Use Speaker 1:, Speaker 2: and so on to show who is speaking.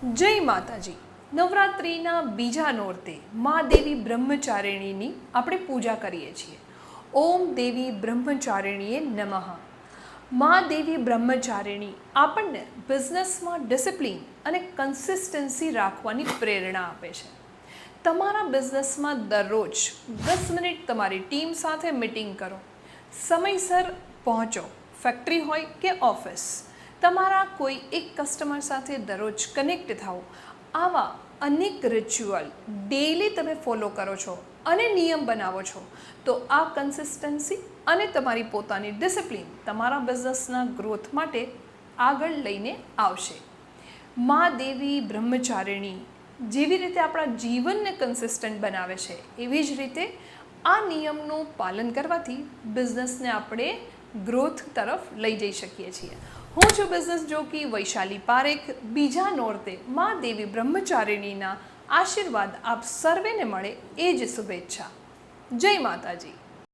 Speaker 1: જય માતાજી. નવરાત્રિના બીજા નોરતે મા દેવી બ્રહ્મચારિણીની આપણે પૂજા કરીએ છીએ. ઓમ દેવી બ્રહ્મચારિણીએ નમઃ. મા દેવી બ્રહ્મચારિણી આપણને બિઝનેસમાં ડિસિપ્લિન અને કન્સિસ્ટન્સી રાખવાની પ્રેરણા આપે છે. તમારા બિઝનેસમાં દરરોજ 10 મિનિટ તમારી ટીમ સાથે મીટિંગ કરો. સમયસર પહોંચો, ફેક્ટરી હોય કે ઓફિસ. તમારા કોઈ એક કસ્ટમર સાથે દરરોજ કનેક્ટ થાઓ. આવા અનેક રિચ્યુઅલ ડેઈલી તમે ફોલો કરો છો અને નિયમ બનાવો છો તો આ કન્સિસ્ટન્સી અને તમારી પોતાની ડિસિપ્લિન તમારા બિઝનેસના ગ્રોથ માટે આગળ લઈને આવશે. મા દેવી બ્રહ્મચારિણી જેવી રીતે આપણા જીવનને કન્સિસ્ટન્ટ બનાવે છે, એવી જ રીતે આ નિયમનું પાલન કરવાથી બિઝનેસને આપણે ગ્રોથ તરફ લઈ જઈ શકીએ છીએ. હું છું બિઝનેસ જોકી વૈશાલી પારેખ. બીજા નોરતે મા દેવી બ્રહ્મચારિણીના આશીર્વાદ આપ સર્વેને મળે એ જ શુભેચ્છા. જય માતાજી.